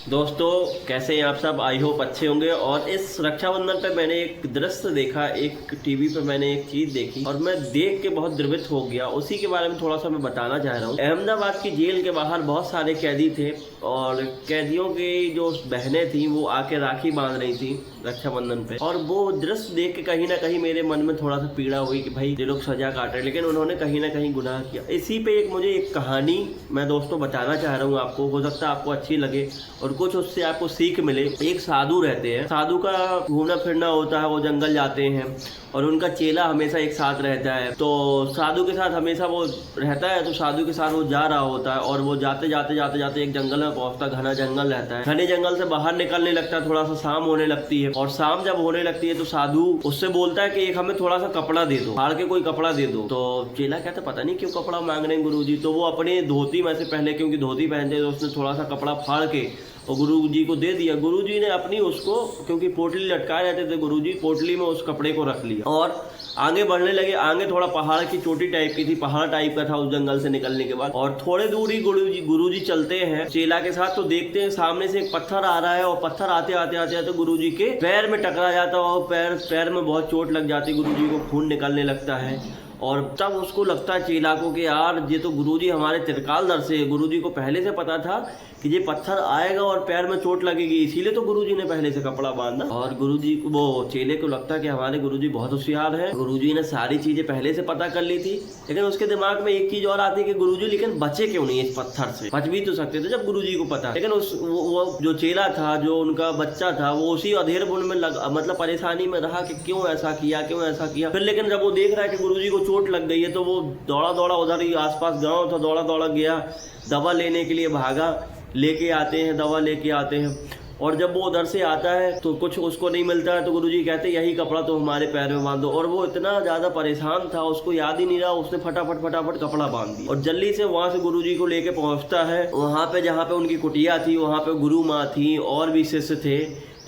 दोस्तों कैसे हैं आप सब। आई होप अच्छे होंगे। और इस रक्षाबंधन पे मैंने एक दृश्य देखा, एक टीवी पे मैंने एक चीज देखी और मैं देख के बहुत द्रवित हो गया। उसी के बारे में थोड़ा सा मैं बताना चाह रहा हूँ। अहमदाबाद की जेल के बाहर बहुत सारे कैदी थे और कैदियों की जो बहनें थी वो आके राखी बांध रही थी रक्षाबंधन पे। और वो दृश्य देख के कहीं ना कहीं मेरे मन में थोड़ा सा पीड़ा हुई कि भाई ये लोग सजा काट रहे, लेकिन उन्होंने कहीं ना कहीं गुनाह किया। इसी पे मुझे एक कहानी मैं दोस्तों बताना चाह रहा हूँ आपको। हो सकता है आपको अच्छी लगे और कुछ उससे आपको सीख मिले। एक साधु रहते हैं, साधु का घूमना फिरना होता है, वो जंगल जाते हैं और उनका चेला हमेशा एक साथ रहता है। तो साधु के साथ हमेशा वो रहता है, तो साधु के साथ वो जा रहा होता है और वो जाते जाते एक जंगल में पहुंचता। घना जंगल रहता है, घने जंगल से बाहर निकलने लगता है, थोड़ा सा शाम होने लगती है और शाम जब होने लगती है तो साधु उससे बोलता है कि एक हमें थोड़ा सा कपड़ा दे दो, फाड़ के कोई कपड़ा दे दो। तो चेला कहता पता नहीं क्यों कपड़ा मांग रहे हैं गुरुजी। तो वो अपने धोती में से पहले, क्योंकि धोती पहनते तो उसने थोड़ा सा कपड़ा फाड़ के और गुरुजी को दे दिया। गुरुजी ने अपनी उसको, क्योंकि पोटली लटकाए रहते थे, गुरुजी पोटली में उस कपड़े को रख लिया और आगे बढ़ने लगे। आगे थोड़ा पहाड़ की चोटी टाइप की थी, पहाड़ टाइप का था उस जंगल से निकलने के बाद। और थोड़े दूर ही गुरुजी चलते हैं चेला के साथ, तो देखते हैं सामने से एक पत्थर आ रहा है और पत्थर आते आते गुरुजी के पैर में टकरा जाता है और पैर में बहुत चोट लग जाती। गुरुजी को खून निकलने लगता है और तब उसको लगता है चेला को कि यार ये तो गुरुजी हमारे त्रिकालदर्शी से। गुरुजी को पहले से पता था कि ये पत्थर आएगा और पैर में चोट लगेगी, इसीलिए तो गुरुजी ने पहले से कपड़ा बांधा। और गुरुजी को, वो चेले को लगता है कि हमारे गुरुजी बहुत होशियार है, गुरुजी ने सारी चीजें पहले से पता कर ली थी। लेकिन उसके दिमाग में एक चीज और आती है कि गुरुजी लेकिन बचे क्यों नहीं इस पत्थर से। बच भी तो सकते थे जब गुरुजी को पता। लेकिन वो जो चेला था, जो उनका बच्चा था, वो उसी अधेर बुन में मतलब परेशानी में रहा कि क्यों ऐसा किया। फिर लेकिन जब वो देख रहा है कि गुरुजी को चोट लग गई है तो वो दौड़ा उधर ही आसपास गाँव था, दौड़ा गया, दवा लेने के लिए भागा। दवा लेके आते हैं और जब वो उधर से आता है तो कुछ उसको नहीं मिलता है। तो गुरुजी कहते यही कपड़ा तो हमारे पैर में बांध दो। और वो इतना ज्यादा परेशान था, उसको याद ही नहीं रहा, उसने फटाफट कपड़ा बांध दिया और जल्दी से वहां से गुरुजी को लेके पहुंचता है। वहां पे जहाँ पे उनकी कुटिया थी, वहां पे गुरु माँ थी और भी शिष्य थे।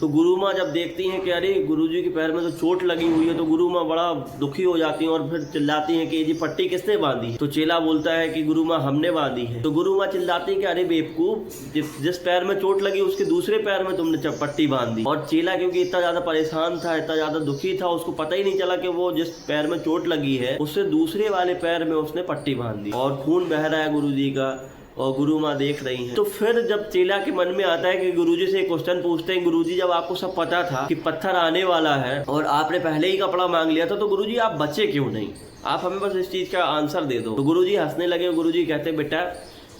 तो गुरु माँ जब देखती हैं कि अरे गुरुजी के पैर में तो चोट लगी हुई है, तो गुरु माँ बड़ा दुखी हो जाती हैं और फिर चिल्लाती हैं कि ये पट्टी किसने बांधी। तो चेला बोलता है कि गुरु माँ हमने बांधी है। तो गुरु माँ चिल्लाती हैं कि अरे बेवकूफ, जिस पैर में चोट लगी उसके दूसरे पैर में तुमने पट्टी बांध दी। और चेला क्योंकि इतना ज्यादा परेशान था, इतना ज्यादा दुखी था, उसको पता ही नहीं चला कि वो जिस पैर में चोट लगी है उससे दूसरे वाले पैर में उसने पट्टी बांध दी और खून बह रहा है गुरुजी का और गुरु माँ देख रही हैं। तो फिर जब चेला के मन में आता है कि गुरुजी से एक क्वेश्चन पूछते हैं, गुरुजी जब आपको सब पता था कि पत्थर आने वाला है और आपने पहले ही कपड़ा मांग लिया था, तो गुरुजी आप बचे क्यों नहीं, आप हमें बस इस चीज का आंसर दे दो। तो गुरुजी हंसने लगे। गुरुजी कहते बेटा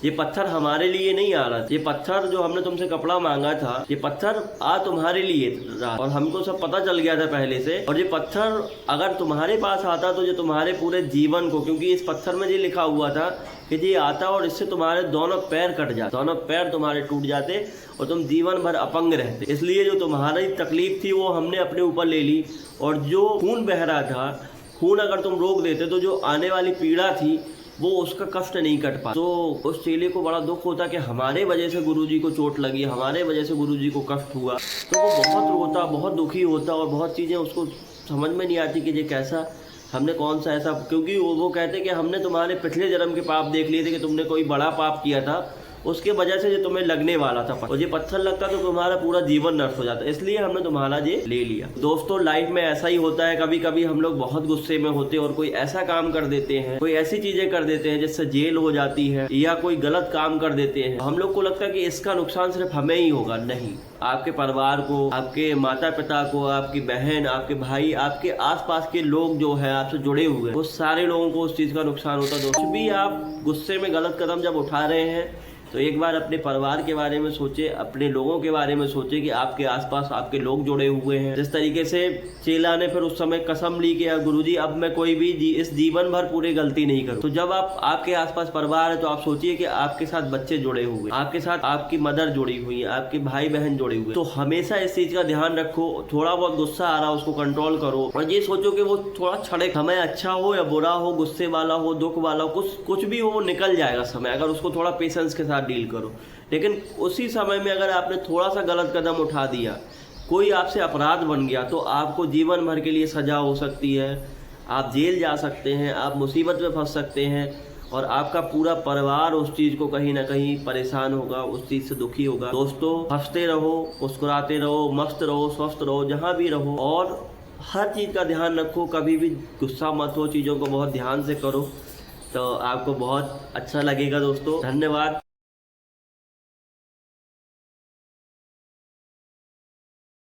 ये पत्थर हमारे लिए नहीं आ रहा, ये पत्थर जो हमने तुमसे कपड़ा मांगा था, ये पत्थर आ तुम्हारे लिए रहा और हमको सब पता चल गया था पहले से। और ये पत्थर अगर तुम्हारे पास आता तो ये तुम्हारे पूरे जीवन को, क्योंकि इस पत्थर में ये लिखा हुआ था कि ये आता और इससे तुम्हारे दोनों पैर कट जाते, दोनों पैर तुम्हारे टूट जाते और तुम जीवन भर अपंग रहते। इसलिए जो तुम्हारी तकलीफ थी वो हमने अपने ऊपर ले ली और जो खून बह रहा था, खून अगर तुम रोक देते तो जो आने वाली पीड़ा थी वो उसका कष्ट नहीं कट पा। तो उस चेले को बड़ा दुख होता कि हमारे वजह से गुरुजी को चोट लगी, हमारे वजह से गुरुजी को कष्ट हुआ। तो वो बहुत रोता, बहुत दुखी होता और बहुत चीज़ें उसको समझ में नहीं आती कि ये कैसा, हमने कौन सा ऐसा, क्योंकि वो कहते कि हमने तुम्हारे पिछले जन्म के पाप देख लिए थे कि तुमने कोई बड़ा पाप किया था, उसके वजह से जो तुम्हें लगने वाला था और ये पत्थर लगता तो तुम्हारा पूरा जीवन नष्ट हो जाता, इसलिए हमने तुम्हारा ये ले लिया। दोस्तों लाइफ में ऐसा ही होता है, कभी कभी हम लोग बहुत गुस्से में होते हैं और कोई ऐसा काम कर देते हैं, कोई ऐसी चीजें कर देते हैं जिससे जेल हो जाती है या कोई गलत काम कर देते हैं। हम लोग को लगता है कि इसका नुकसान सिर्फ हमें ही होगा, नहीं, आपके परिवार को, आपके माता पिता को, आपकी बहन, आपके भाई, आपके आसपास के लोग जो है आपसे जुड़े हुए, वो सारे लोगों को उस चीज का नुकसान होता है। दोस्तों भी आप गुस्से में गलत कदम जब उठा रहे हैं तो एक बार अपने परिवार के बारे में सोचे, अपने लोगों के बारे में सोचे कि आपके आसपास आपके लोग जुड़े हुए हैं। जिस तरीके से चेला ने फिर उस समय कसम ली कि गुरुजी अब मैं कोई भी इस जीवन भर पूरी गलती नहीं करूं। तो जब आपके आसपास परिवार है तो आप सोचिए कि आपके साथ बच्चे जुड़े हुए, आपके साथ आपकी मदर जुड़ी हुई है, आपके भाई बहन जुड़े हुए, तो हमेशा इस चीज का ध्यान रखो। थोड़ा बहुत गुस्सा आ रहा उसको कंट्रोल करो और ये सोचो कि वो थोड़ा क्षणिक, समय अच्छा हो या बुरा हो, गुस्से वाला हो, दुख वाला हो, कुछ भी हो, वो निकल जाएगा समय, अगर उसको थोड़ा पेशेंस के साथ डील करो। लेकिन उसी समय में अगर आपने थोड़ा सा गलत कदम उठा दिया, कोई आपसे अपराध बन गया, तो आपको जीवन भर के लिए सजा हो सकती है, आप जेल जा सकते हैं, आप मुसीबत में फंस सकते हैं और आपका पूरा परिवार उस चीज को कहीं ना कहीं परेशान होगा, उस चीज से दुखी होगा। दोस्तों हंसते रहो, मुस्कुराते रहो, मस्त रहो, स्वस्थ रहो, जहाँ भी रहो, और हर चीज का ध्यान रखो। कभी भी गुस्सा मत हो, चीजों को बहुत ध्यान से करो, तो आपको बहुत अच्छा लगेगा। दोस्तों धन्यवाद।